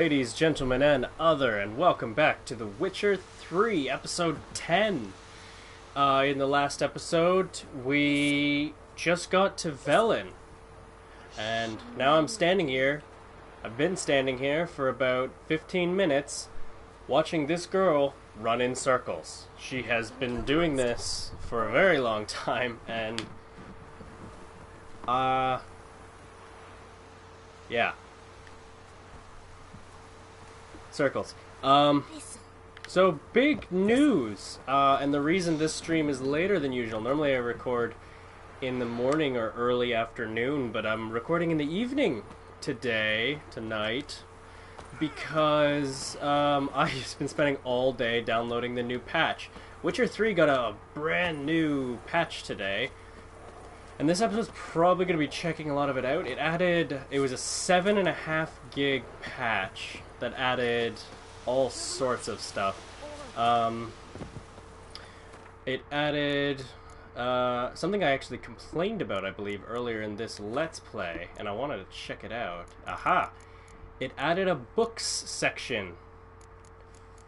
Ladies, gentlemen, and other, and welcome back to The Witcher 3, Episode 10. In the last episode, we just got to Velen, and now I'm standing here. I've been standing here for about 15 minutes, watching this girl run in circles. She has been doing this for a very long time, and, yeah. Circles. So big news, and the reason this stream is later than usual. Normally I record in the morning or early afternoon, but I'm recording in the evening tonight, because I've been spending all day downloading the new patch. Witcher 3 got a brand new patch today, and this episode's probably going to be checking a lot of it out. It was a 7.5 gig patch that added all sorts of stuff. It added something I actually complained about, I believe, earlier in this Let's Play, and I wanted to check it out. Aha! It added a books section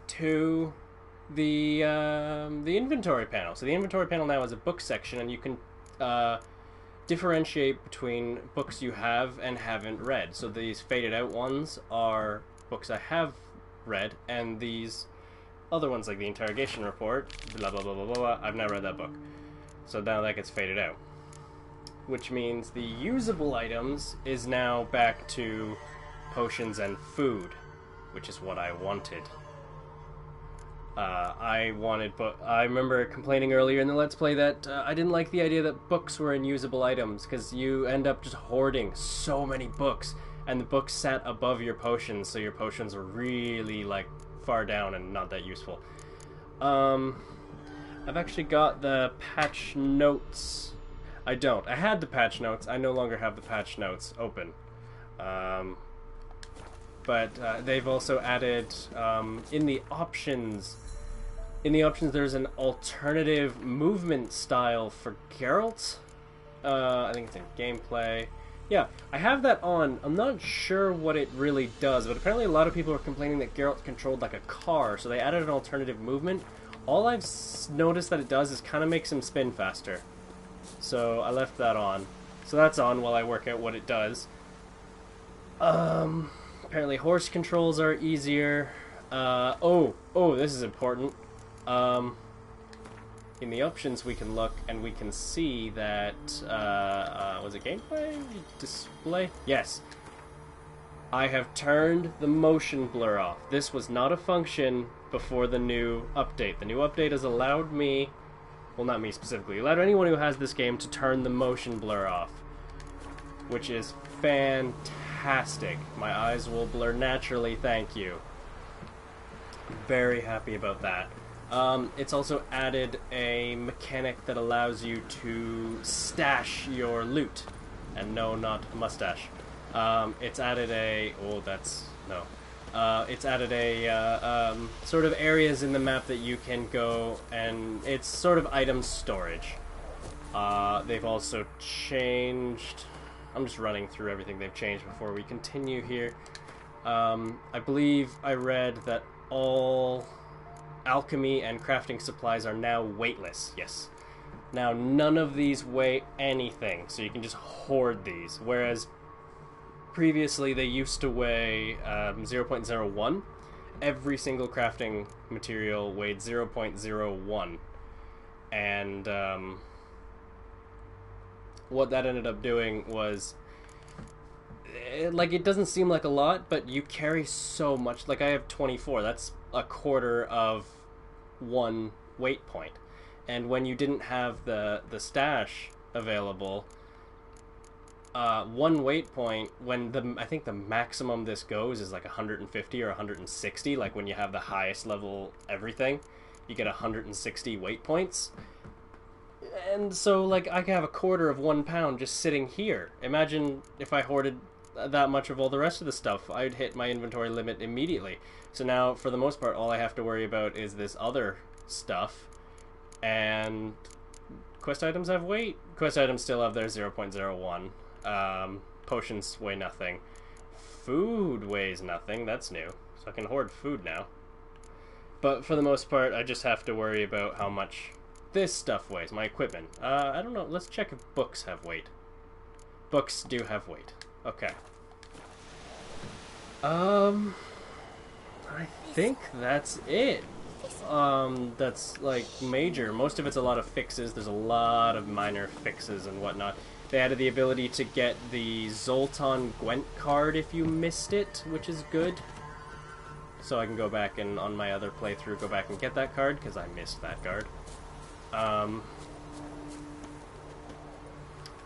to the inventory panel. So the inventory panel now has a book section, and you can differentiate between books you have and haven't read. So these faded out ones are books I have read, and these other ones, like the interrogation report, blah blah blah blah blah, I've not read that book. So now that gets faded out, which means the usable items is now back to potions and food, which is what I wanted. But I remember complaining earlier in the Let's Play that I didn't like the idea that books were unusable items, because you end up just hoarding so many books, and the books sat above your potions, so your potions are really, like, far down and not that useful. I've actually got the patch notes. I don't. I had the patch notes. I no longer have the patch notes open. But they've also added, in the options, there's an alternative movement style for Geralt. I think it's in gameplay. Yeah, I have that on. I'm not sure what it really does, but apparently a lot of people are complaining that Geralt controlled like a car, so they added an alternative movement. All I've noticed that it does is kind of makes him spin faster. So I left that on. So that's on while I work out what it does. Apparently horse controls are easier. This is important. In the options we can look and we can see that, was it gameplay? Display? Yes. I have turned the motion blur off. This was not a function before the new update. The new update has allowed me, well, not me specifically, allowed anyone who has this game to turn the motion blur off, which is fantastic. My eyes will blur naturally, thank you. Very happy about that. It's also added a mechanic that allows you to stash your loot. And no, not a mustache. It's added a... it's added a sort of areas in the map that you can go, and it's sort of item storage. They've also changed... I'm just running through everything they've changed before we continue here. I believe I read that all alchemy and crafting supplies are now weightless. Yes. Now none of these weigh anything, so you can just hoard these. Whereas previously they used to weigh 0.01. Every single crafting material weighed 0.01. And what that ended up doing was, it doesn't seem like a lot, but you carry so much. Like, I have 24. That's a quarter of one weight point. And when you didn't have the stash available, one weight point, I think the maximum this goes is like 150 or 160, like when you have the highest level everything, you get 160 weight points. And so, like, I could have a quarter of 1 pound just sitting here. Imagine if I hoarded that much of all the rest of the stuff. I'd hit my inventory limit immediately. So now, for the most part, all I have to worry about is this other stuff. And quest items have weight. Quest items still have their 0.01. Potions weigh nothing. food weighs nothing. That's new. So I can hoard food now. But for the most part, I just have to worry about how much this stuff weighs, my equipment. I don't know. Let's check if books have weight. Books do have weight. Okay. I think that's it. That's like major. Most of it's a lot of fixes. There's a lot of minor fixes and whatnot. They added the ability to get the Zoltan Gwent card if you missed it, which is good. So I can go back and, on my other playthrough, go back and get that card, because I missed that card.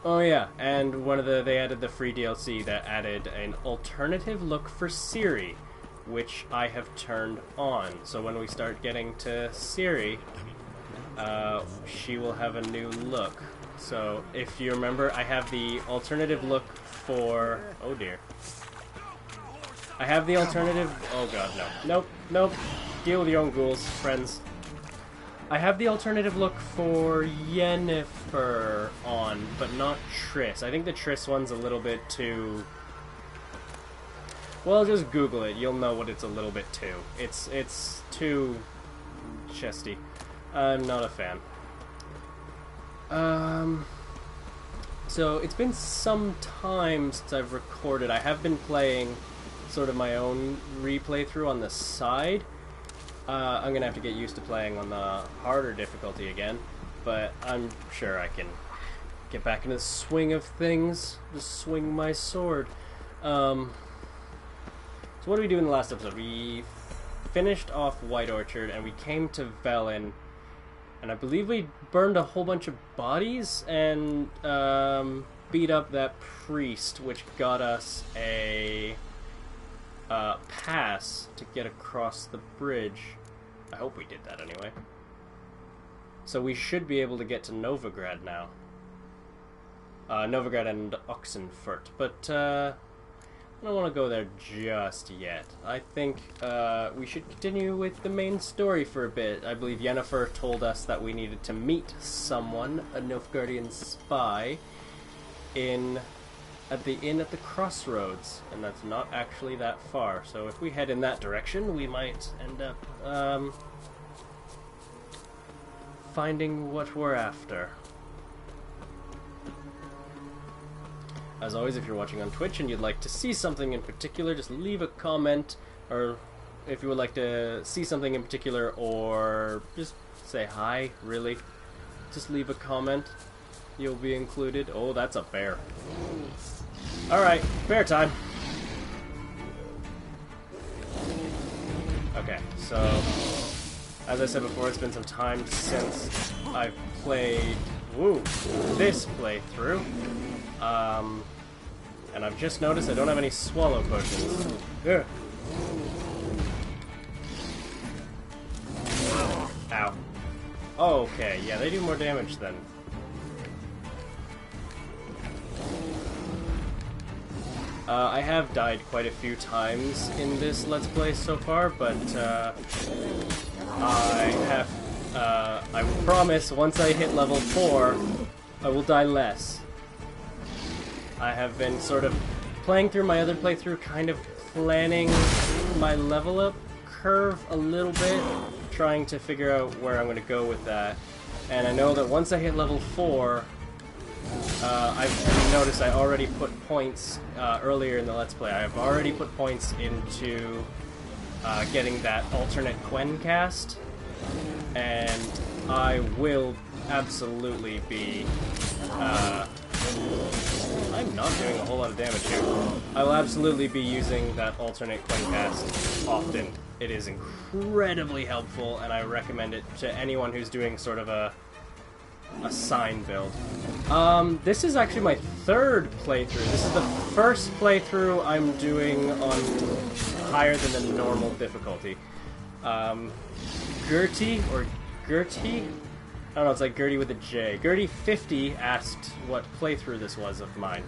Oh yeah, and they added the free DLC that added an alternative look for Ciri, which I have turned on. So when we start getting to Ciri, she will have a new look. So if you remember, I have the alternative look for... Oh dear. I have the alternative... Oh god, no. Nope, nope. Deal with your own ghouls, friends. I have the alternative look for Yennefer on, but not Triss. I think the Triss one's a little bit too... Well, just Google it. You'll know what it's a little bit too. It's too chesty. I'm not a fan. So it's been some time since I've recorded. I have been playing sort of my own replay through on the side. I'm gonna have to get used to playing on the harder difficulty again, but I'm sure I can get back into the swing of things. Just swing my sword. So what did we do in the last episode? We finished off White Orchard and we came to Velen, and I believe we burned a whole bunch of bodies and beat up that priest, which got us a pass to get across the bridge. I hope we did that anyway. So we should be able to get to Novigrad now. Novigrad and Oxenfurt, but I don't want to go there just yet. I think we should continue with the main story for a bit. I believe Yennefer told us that we needed to meet someone, a Nilfgaardian spy, at the inn at the crossroads, and that's not actually that far. So if we head in that direction, we might end up finding what we're after. As always, if you're watching on Twitch and you'd like to see something in particular, just leave a comment, or if you would like to see something in particular, or just say hi, really. Just leave a comment. You'll be included. Oh, that's a bear. Alright, bear time. Okay, so as I said before, it's been some time since I've played this playthrough. And I've just noticed I don't have any swallow potions. Ugh. Ow. Oh, okay, yeah, they do more damage then. I have died quite a few times in this Let's Play so far, but I promise once I hit level 4, I will die less. I have been sort of playing through my other playthrough, kind of planning my level up curve a little bit, trying to figure out where I'm going to go with that. And I know that once I hit level 4, I've noticed I already put points earlier in the Let's Play. I have already put points into getting that alternate Quen cast, and I will absolutely be... I'm not doing a whole lot of damage here. I will absolutely be using that alternate Quen cast often. It is incredibly helpful, and I recommend it to anyone who's doing sort of a sign build. This is actually my third playthrough. This is the first playthrough I'm doing on higher than the normal difficulty. Gertie, or Gertie? I don't know, it's like Gertie with a J. Gertie50 asked what playthrough this was of mine.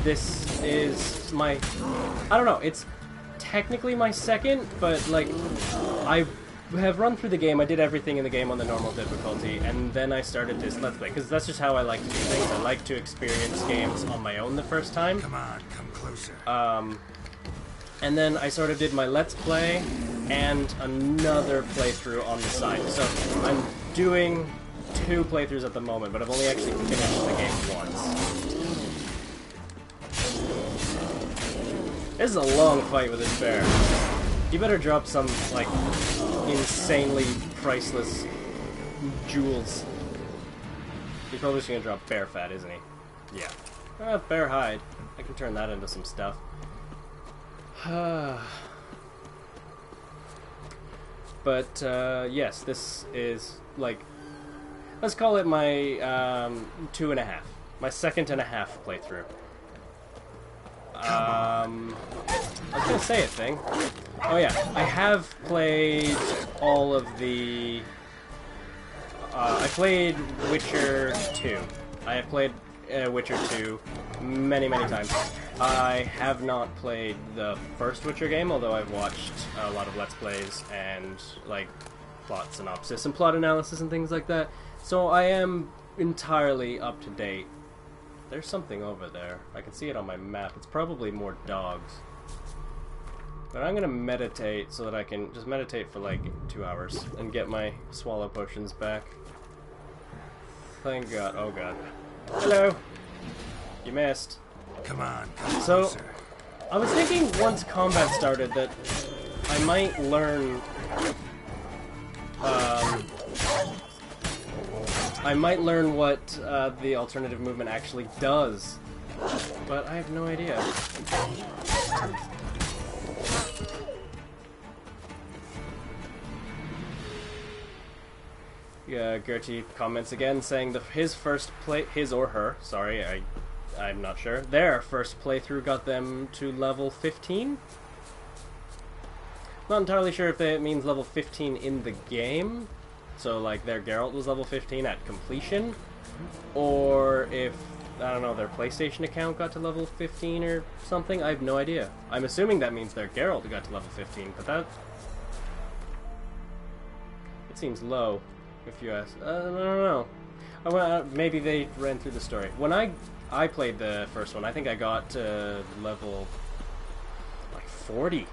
This is my... I don't know, it's technically my second, but like, have run through the game. I did everything in the game on the normal difficulty, and then I started this Let's Play, because that's just how I like to do things. I like to experience games on my own the first time. Come on, come closer. And then I sort of did my Let's Play and another playthrough on the side. So I'm doing 2 playthroughs at the moment, but I've only actually finished the game once. This is a long fight with this bear. You better drop some, like, insanely priceless jewels. He's probably just gonna drop bear fat, isn't he? Yeah. Bear hide. I can turn that into some stuff. But, yes, this is, like, let's call it my 2.5. My 2.5 playthrough. I was gonna say a thing. Oh yeah, I have played all of the... I played Witcher 2. I have played Witcher 2 many, many times. I have not played the first Witcher game, although I've watched a lot of Let's Plays and, like, plot synopsis and plot analysis and things like that. So I am entirely up to date. There's something over there. I can see it on my map. It's probably more dogs. But I'm gonna meditate so that I can just meditate for like 2 hours and get my swallow potions back. Thank God. Oh God. Hello! You missed. Come on, come So, closer. I was thinking once combat started that I might learn... I might learn what the alternative movement actually does, but I have no idea. Yeah, Gertie comments again saying his or her, sorry, I'm not sure, their first playthrough got them to level 15? Not entirely sure if it means level 15 in the game. So, like, their Geralt was level 15 at completion, or if, I don't know, their PlayStation account got to level 15 or something. I have no idea. I'm assuming that means their Geralt got to level 15, but that... it seems low, if you ask. I don't know. Maybe they ran through the story. When I played the first one, I think I got to level, like, 40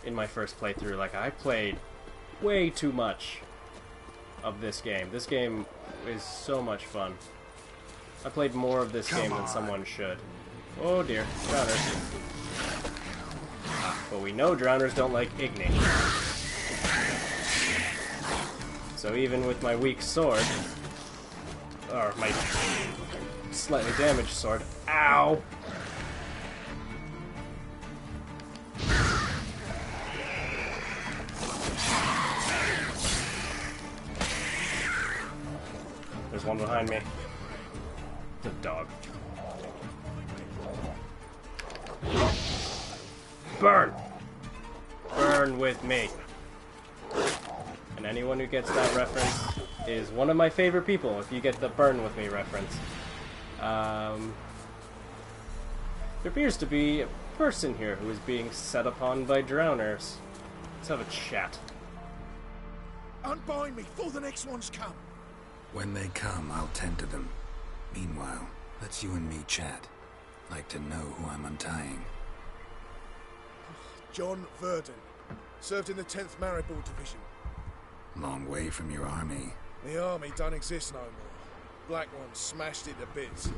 in my first playthrough. Like, I played way too much of this game. This game is so much fun. I played more of this game than someone should. Oh dear, drowners. But we know drowners don't like Igni. So even with my weak sword, or my slightly damaged sword, ow! There's one behind me. The dog. Burn! Burn with me. And anyone who gets that reference is one of my favorite people, if you get the burn with me reference. There appears to be a person here who is being set upon by drowners. Let's have a chat. Unbind me before the next ones come. When they come, I'll tend to them. Meanwhile, let's you and me chat. Like to know who I'm untying. John Verdon. Served in the 10th Maribor Division. Long way from your army. The army don't exist no more. Black ones smashed it to bits.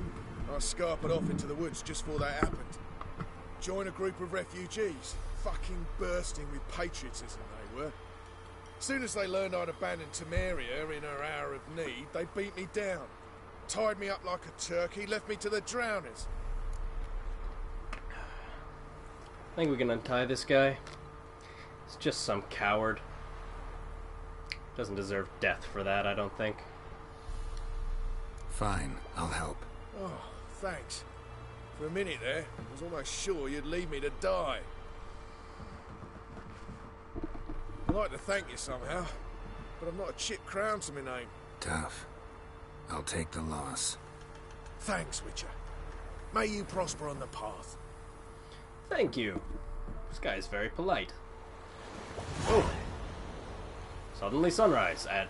I scarpered off into the woods just before that happened. Joined a group of refugees. Fucking bursting with patriotism they were. Soon as they learned I'd abandoned Temeria in her hour of need, they beat me down. Tied me up like a turkey, left me to the drowners. I think we can untie this guy. He's just some coward. Doesn't deserve death for that, I don't think. Fine, I'll help. Oh, thanks. For a minute there, I was almost sure you'd leave me to die. I'd like to thank you somehow, but I've not a chip crown to my name. Tough. I'll take the loss. Thanks, Witcher. May you prosper on the path. Thank you. This guy is very polite. Oh! Suddenly sunrise at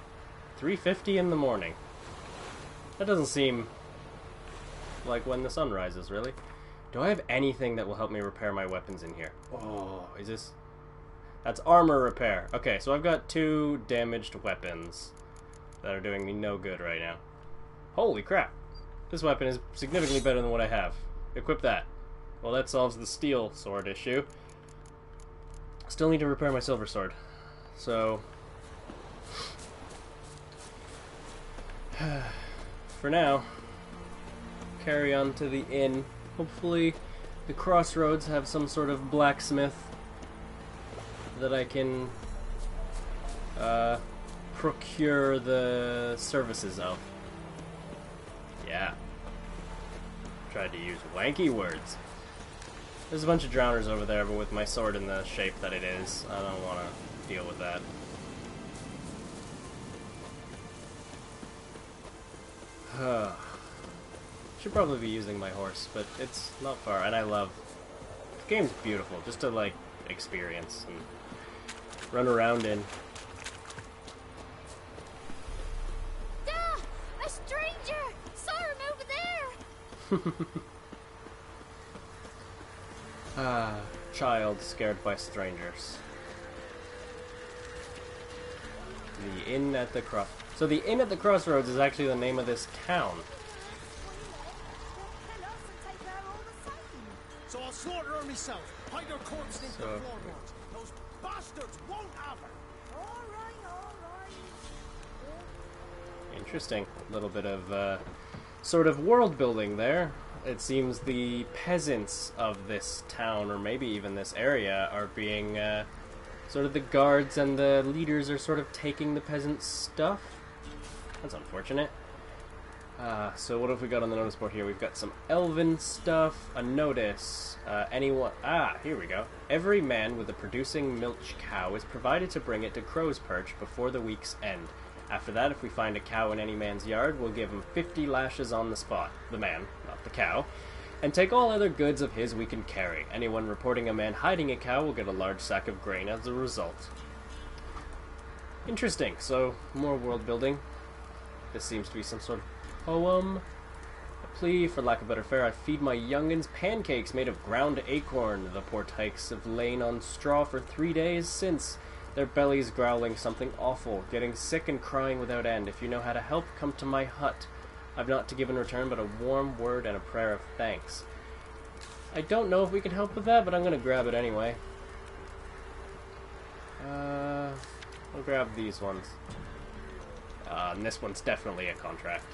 3:50 in the morning. That doesn't seem like when the sun rises, really. Do I have anything that will help me repair my weapons in here? Oh, is this... That's armor repair. Okay, so I've got 2 damaged weapons that are doing me no good right now. Holy crap. This weapon is significantly better than what I have. Equip that. Well, that solves the steel sword issue. Still need to repair my silver sword. So... for now, carry on to the inn. Hopefully the crossroads have some sort of blacksmith that I can procure the services of. Yeah. Tried to use wanky words. There's a bunch of drowners over there, but with my sword in the shape that it is, I don't want to deal with that. Should probably be using my horse, but it's not far, and I love... The game's beautiful, just to, like, experience and run around in. Ah! A stranger! Saw him over there! Ah, child scared by strangers. The inn at the cross... So the inn at the crossroads is actually the name of this town. So I'll slaughter her myself. Hide her corpse into the floorboards. Those bastards won't have her. All right. Interesting. A little bit of sort of world building there. It seems the peasants of this town, or maybe even this area, are being sort of the guards, and the leaders are sort of taking the peasants' stuff. That's unfortunate. So what have we got on the notice board here? We've got some elven stuff, a notice, anyone... here we go. Every man with a producing milch cow is provided to bring it to Crow's Perch before the week's end. After that, if we find a cow in any man's yard, we'll give him 50 lashes on the spot. The man, not the cow. And take all other goods of his we can carry. Anyone reporting a man hiding a cow will get a large sack of grain as a result. Interesting. So, more world building. This seems to be some sort of poem. A plea, for lack of better fare, I feed my young'uns pancakes made of ground acorn. The poor tykes have lain on straw for 3 days since, their bellies growling something awful, getting sick and crying without end. If you know how to help, come to my hut. I've not to give in return but a warm word and a prayer of thanks. I don't know if we can help with that, but I'm going to grab it anyway. I'll grab these ones. And this one's definitely a contract.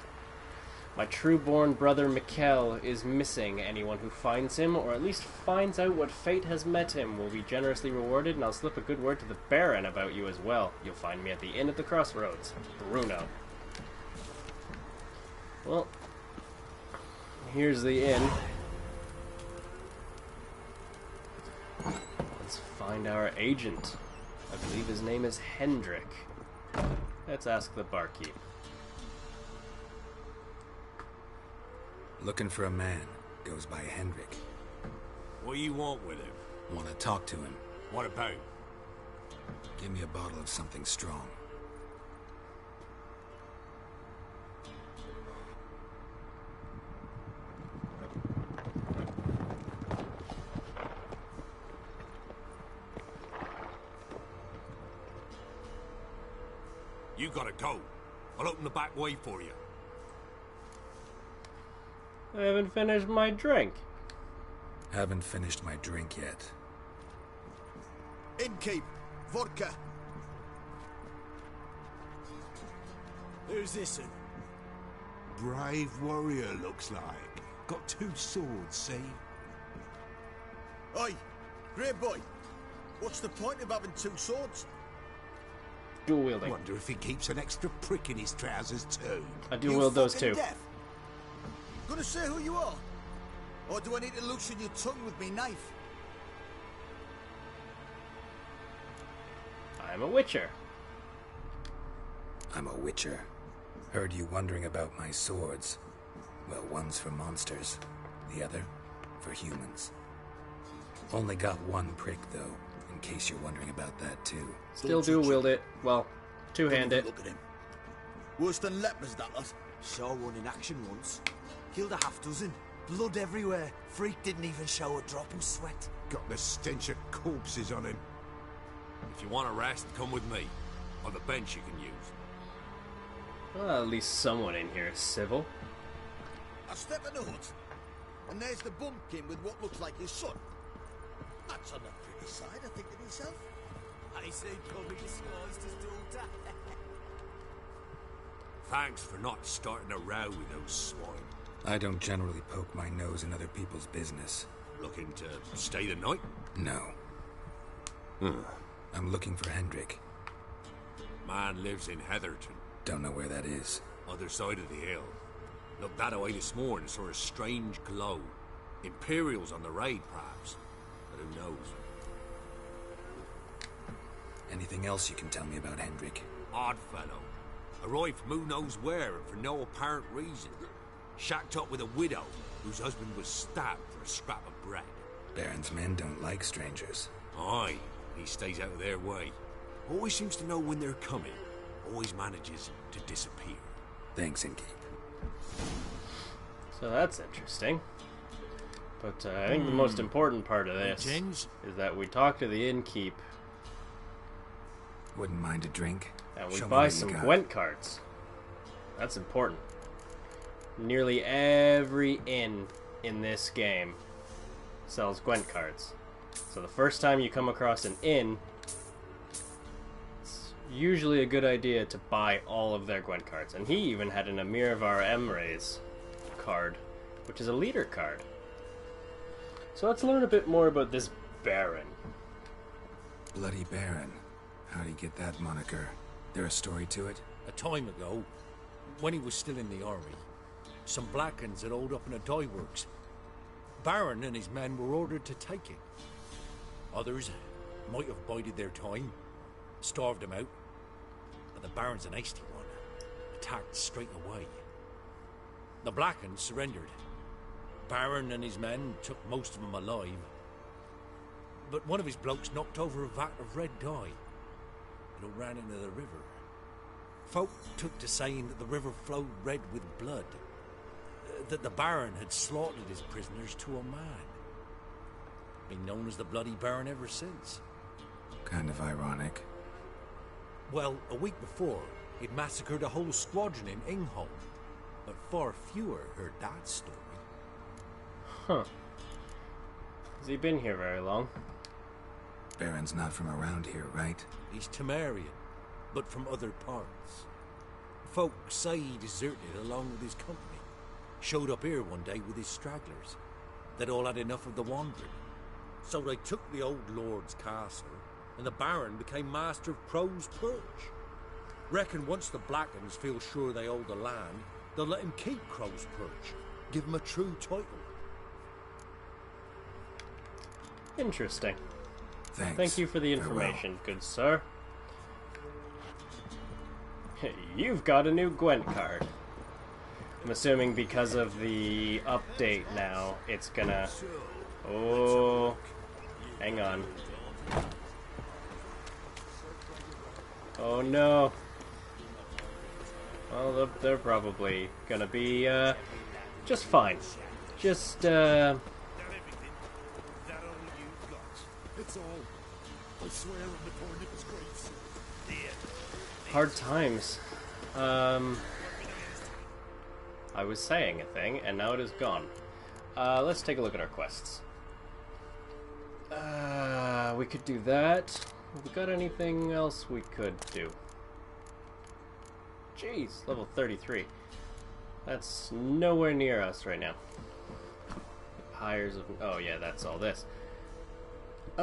My true-born brother Mikkel is missing. Anyone who finds him, or at least finds out what fate has met him, will be generously rewarded, and I'll slip a good word to the Baron about you as well. You'll find me at the inn at the crossroads. Bruno. Well, here's the inn. Let's find our agent. I believe his name is Hendrik. Let's ask the barkeep. Looking for a man. Goes by Hendrik. What do you want with him? Want to talk to him. What about? Give me a bottle of something strong. You gotta go. I'll open the back way for you. I haven't finished my drink. Haven't finished my drink yet. Innkeep, vodka. Who's this? Brave warrior, looks like. Got 2 swords, see? Oi, great boy. What's the point of having 2 swords? Dual wielding. Wonder if he keeps an extra prick in his trousers too. I dual wield those fucking too. deaf? Gonna say who you are? Or do I need to loosen your tongue with me knife? I'm a witcher. I'm a witcher. Heard you wondering about my swords. Well, one's for monsters, the other for humans. Only got 1 prick, though, in case you're wondering about that, too. Still dual wield it. Well, Two-hand it. Look at him. Worse than lepers, that lot. Saw one in action once. Killed a half dozen. Blood everywhere. Freak didn't even show a drop of sweat. Got the stench of corpses on him. If you want a rest, come with me. I've a bench you can use. Well, at least someone in here is civil. I step in the hut, and there's the bumpkin with what looks like his son. That's on the pretty side, I think, to himself. I say coming disguised as daughter. Thanks for not starting a row with those swine. I don't generally poke my nose in other people's business. Looking to stay the night? No. I'm looking for Hendrik. Man lives in Heatherton, Don't know where that is. other side of the hill. Looked that away this morning, saw a strange glow. Imperials on the raid, perhaps. But who knows? Anything else you can tell me about Hendrik? Odd fellow. Arrived from who knows where and for no apparent reason. Shacked up with a widow whose husband was stabbed for a scrap of bread. Baron's men don't like strangers. Aye, he stays out of their way. Always seems to know when they're coming. Always manages to disappear. Thanks, Inkeep. So that's interesting. But I think the most important part of this Gents? is that we talk to the innkeep Wouldn't mind a drink. and we Show me buy what you some got. Gwent cards. That's important. Nearly every inn in this game sells Gwent cards. So the first time you come across an inn, it's usually a good idea to buy all of their Gwent cards. And he even had an Emir of our Emre's card, which is a leader card. So let's learn a bit more about this Baron. Bloody Baron. How'd he get that moniker? There a story to it? A time ago, when he was still in the army, some Blackens had holed up in a dye works. Baron and his men were ordered to take it. Others might have bided their time, starved him out, but the Baron's an hasty one, attacked straight away. The Blackens surrendered. Baron and his men took most of them alive, but one of his blokes knocked over a vat of red dye. It ran into the river. Folk took to saying that the river flowed red with blood, that the Baron had slaughtered his prisoners to a man. Been known as the Bloody Baron ever since. Kind of ironic. Well, a week before, he'd massacred a whole squadron in Ingholm, but far fewer heard that story. Huh. Has he been here very long? Baron's not from around here, right? He's Temerian, but from other parts. Folk say he deserted along with his company. Showed up here one day with his stragglers. They'd all had enough of the wandering. So they took the old lord's castle, and the Baron became master of Crow's Perch. Reckon once the Blackens feel sure they hold the land, they'll let him keep Crow's Perch. Give him a true title. Interesting. Thanks. Thank you for the Farewell. information, good sir. You've got a new Gwent card. I'm assuming because of the update now, it's gonna... Oh... Hang on. Oh no. Well, they're probably gonna be, just fine. Just, That all you've got. It's all. I swear on the poor nipper's grace. hard times. I was saying a thing, and now it is gone. Let's take a look at our quests. We could do that. Have we got anything else we could do? Jeez, level 33. That's nowhere near us right now. Hires of... Oh yeah, that's all this. I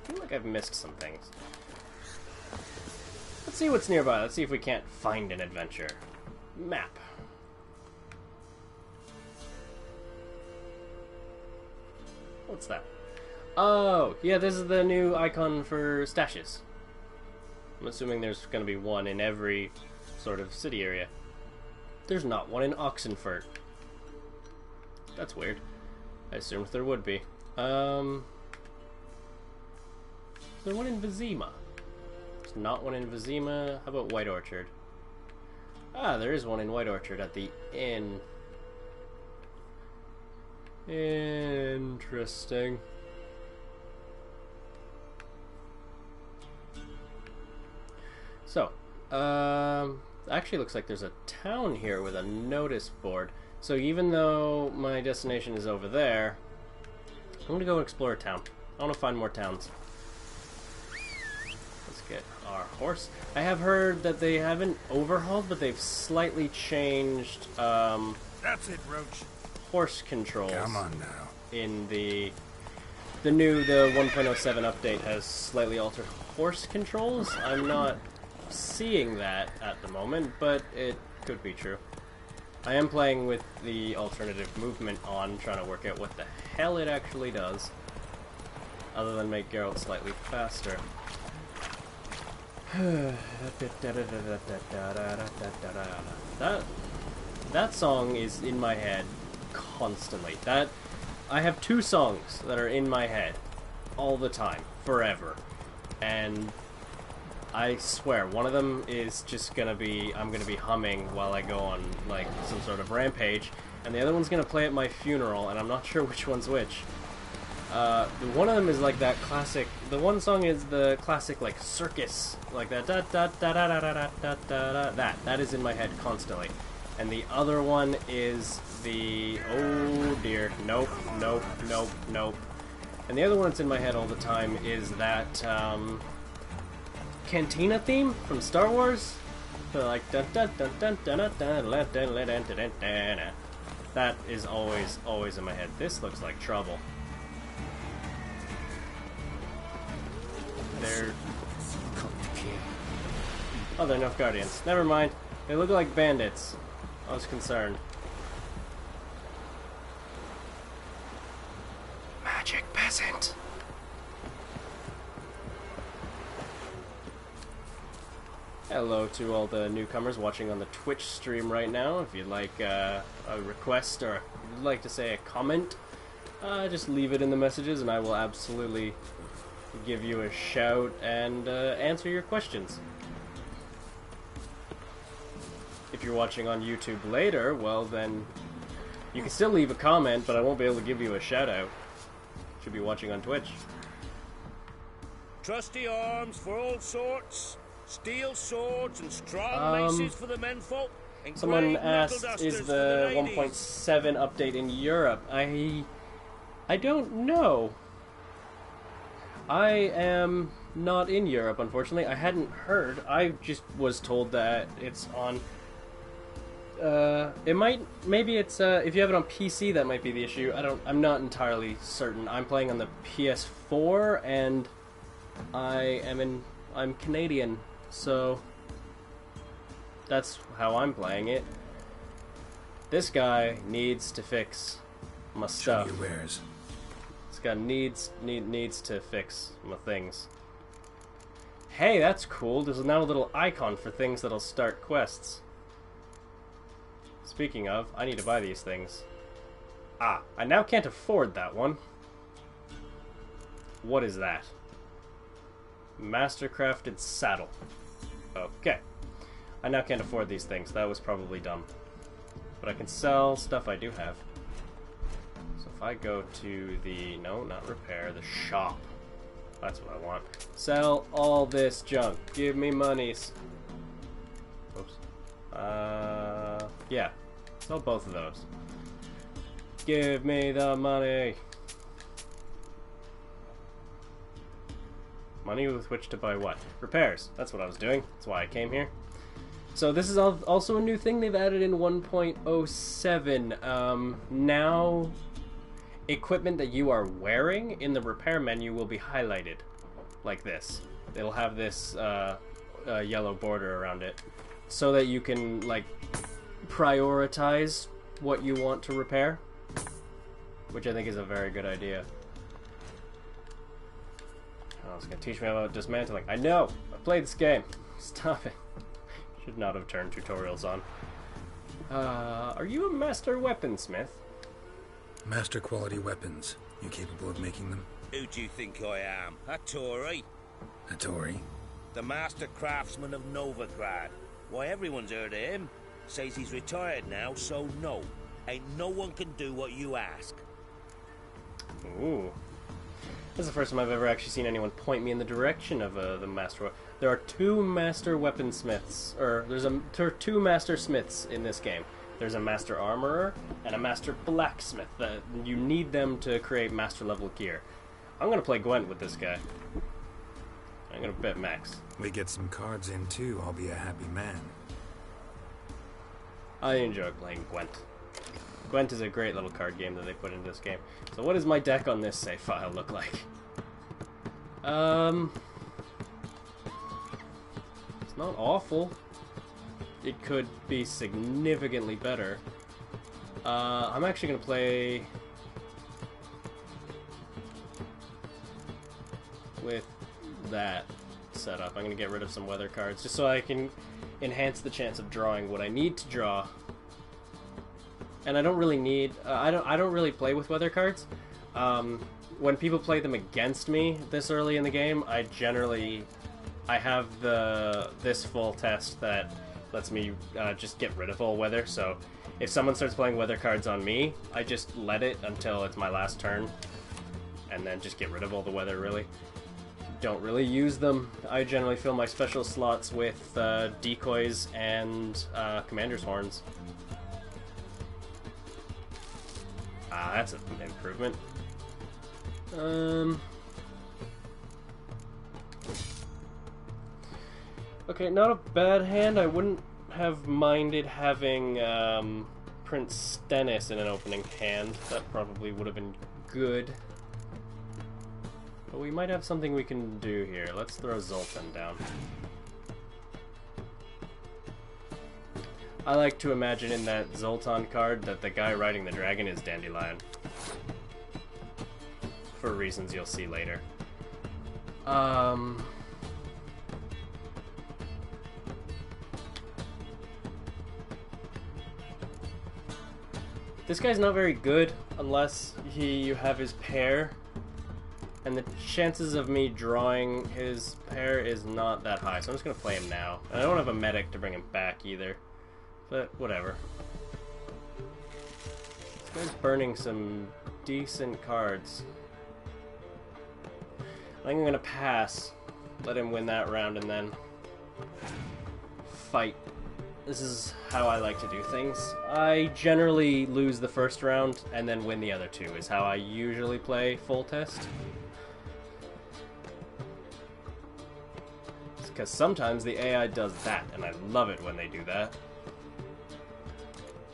feel like I've missed some things. Let's see what's nearby. Let's see if we can't find an adventure. Map. What's that? Oh, yeah, this is the new icon for stashes. I'm assuming there's going to be one in every sort of city area. There's not one in Oxenfurt. That's weird. I assumed there would be. Is there one in Vizima? There's not one in Vizima. How about White Orchard? Ah, there is one in White Orchard at the inn. Interesting. So, actually looks like there's a town here with a notice board. So even though my destination is over there, I'm gonna go explore a town. I wanna find more towns. Let's get our horse. I have heard that they haven't overhauled, but they've slightly changed, That's it, Roach. horse controls. Come on now. In the 1.07 update has slightly altered horse controls. I'm not seeing that at the moment, but it could be true. I am playing with the alternative movement on, trying to work out what the hell it actually does, other than make Geralt slightly faster. That song is in my head constantly. I have two songs that are in my head all the time, forever, and I swear one of them is just gonna be I'm gonna be humming while I go on like some sort of rampage, and the other one's gonna play at my funeral, and I'm not sure which one's which. One of them is like that classic. The one song is the classic like circus, like that da da da da da da da da da. That is in my head constantly, and the other one is the oh dear, nope, nope, nope, nope. And the other one that's in my head all the time is that Cantina theme from Star Wars. So like dun dun dun dun dun dun dun dun dun dun dun dun. That is always in my head. This looks like trouble. Oh, they're enough guardians. Never mind. They look like bandits. I was concerned. Magic peasant. Hello to all the newcomers watching on the Twitch stream right now. If you'd like a request or you'd like to say a comment, just leave it in the messages and I will absolutely give you a shout and answer your questions. If you're watching on YouTube later, well then you can still leave a comment, but I won't be able to give you a shout out. Should be watching on Twitch. Trusty arms for all sorts, steel swords and strong maces for the menfolk. Someone asked, is the 1.7 update in Europe? I don't know. I am not in Europe, unfortunately. I hadn't heard. I just was told that it's on... maybe it's, if you have it on PC, that might be the issue. I'm not entirely certain. I'm playing on the PS4, and I'm Canadian, so that's how I'm playing it. This guy needs to fix my stuff. Show me your wares. This guy needs to fix my things. Hey, that's cool. There's now a little icon for things that'll start quests. Speaking of, I need to buy these things. Ah, I now can't afford that one. What is that? Mastercrafted saddle. Okay. I now can't afford these things. That was probably dumb. But I can sell stuff I do have. So if I go to the... No, not repair. The shop. That's what I want. Sell all this junk. Give me monies. Oops. Yeah. Sell both of those. Give me the money. Money with which to buy what? Repairs. That's what I was doing. That's why I came here. So this is also a new thing they've added in 1.07. Now, equipment that you are wearing in the repair menu will be highlighted like this. It'll have this yellow border around it so that you can like prioritize what you want to repair, which I think is a very good idea. Oh, it's gonna teach me about dismantling. I know! I played this game. Stop it. Should not have turned tutorials on. Are you a master weaponsmith? Master quality weapons. You capable of making them? Who do you think I am? A Tory? Hattori? The master craftsman of Novigrad. Why, everyone's heard of him. Says he's retired now, so no. Ain't no one can do what you ask. Ooh. This is the first time I've ever actually seen anyone point me in the direction of the master. There are two master weaponsmiths, or there are two master smiths in this game. There's a master armorer and a master blacksmith. You need them to create master level gear. I'm gonna play Gwent with this guy. I'm gonna bet Max. We get some cards in too, I'll be a happy man. I enjoy playing Gwent. Gwent is a great little card game that they put into this game. So what does my deck on this save file look like? It's not awful. It could be significantly better. I'm actually going to play with that setup. I'm going to get rid of some weather cards just so I can enhance the chance of drawing what I need to draw. And I don't really need. I don't really play with weather cards. When people play them against me this early in the game, I have this full test that lets me just get rid of all weather. So if someone starts playing weather cards on me, I just let it until it's my last turn, and then just get rid of all the weather. Really, don't really use them. I generally fill my special slots with decoys and commander's horns. That's an improvement. Okay, not a bad hand. I wouldn't have minded having Prince Stennis in an opening hand. That probably would have been good. But we might have something we can do here. Let's throw Zoltan down. I like to imagine in that Zoltan card that the guy riding the dragon is Dandelion. For reasons you'll see later. This guy's not very good unless you have his pair. And the chances of me drawing his pair is not that high, so I'm just going to play him now. And I don't have a medic to bring him back either. But whatever. This guy's burning some decent cards. I think I'm gonna pass, let him win that round, and then fight. This is how I like to do things. I generally lose the first round and then win the other two, is how I usually play full test. Because sometimes the AI does that, and I love it when they do that.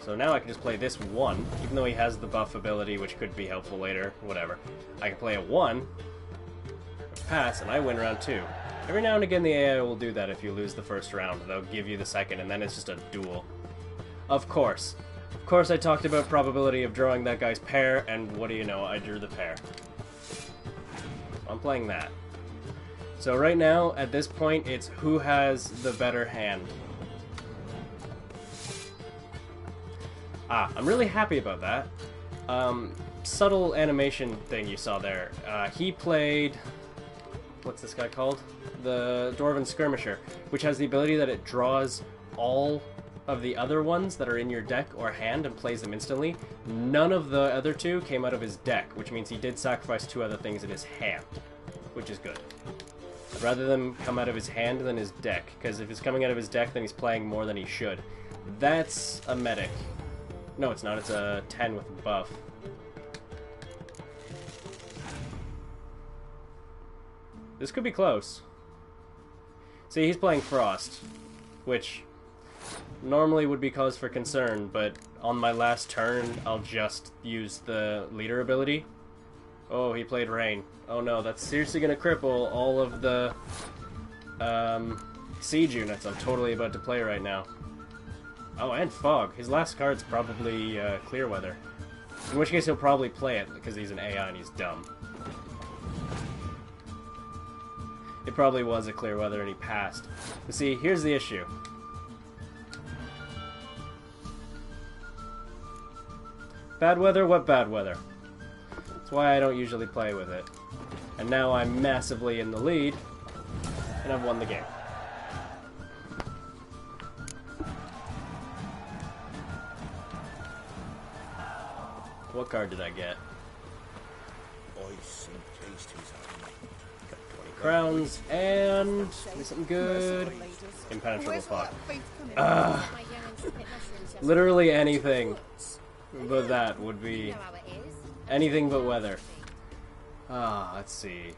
So now I can just play this 1, even though he has the buff ability, which could be helpful later, whatever. I can play a 1, pass, and I win round 2. Every now and again the AI will do that if you lose the first round. They'll give you the second, and then it's just a duel. Of course. Of course I talked about probability of drawing that guy's pair, and what do you know, I drew the pair. I'm playing that. So right now, at this point, it's who has the better hand. I'm really happy about that. Subtle animation thing you saw there. He played... What's this guy called? The Dwarven Skirmisher, which has the ability that it draws all of the other ones that are in your deck or hand and plays them instantly. None of the other two came out of his deck, which means he did sacrifice 2 other things in his hand, which is good. I'd rather them come out of his hand than his deck, because if it's coming out of his deck, then he's playing more than he should. That's a medic. No, it's not. It's a 10 with a buff. This could be close. See, he's playing Frost, which normally would be cause for concern, but on my last turn, I'll just use the leader ability. Oh, he played Rain. Oh no, that's seriously going to cripple all of the siege units I'm totally about to play right now. Oh, and Fog. His last card's probably Clear Weather. In which case he'll probably play it, because he's an AI and he's dumb. It probably was a Clear Weather and he passed. But see, here's the issue. Bad weather? What bad weather? That's why I don't usually play with it. And now I'm massively in the lead. and I've won the game. What card did I get? Got 20 crowns and something good. Impenetrable fog. Literally anything but that would be anything but weather. Let's see.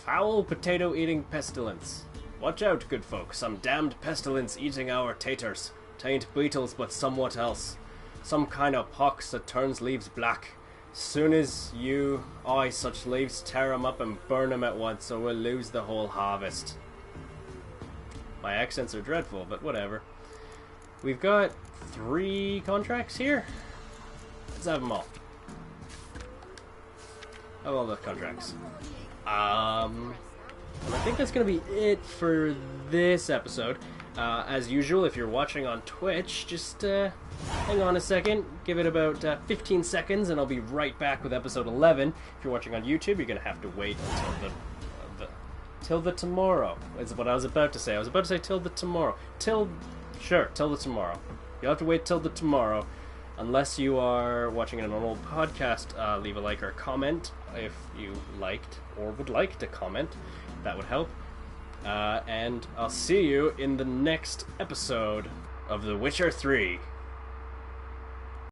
Foul potato-eating pestilence. Watch out, good folk. Some damned pestilence eating our taters. Tain't beetles, but somewhat else. Some kind of pox that turns leaves black. Soon as you eye such leaves, tear 'em up and burn 'em at once, or we'll lose the whole harvest. My accents are dreadful, but whatever. We've got 3 contracts here. Let's have them all. Have all the contracts. And I think that's going to be it for this episode. As usual, if you're watching on Twitch, just hang on a second, give it about 15 seconds, and I'll be right back with episode 11. If you're watching on YouTube, you're going to have to wait until till the tomorrow, is what I was about to say. I was about to say till the tomorrow. Till the tomorrow. You'll have to wait till the tomorrow, unless you are watching it on an old podcast. Leave a like or a comment if you liked or would like to comment. That would help. And I'll see you in the next episode of The Witcher 3.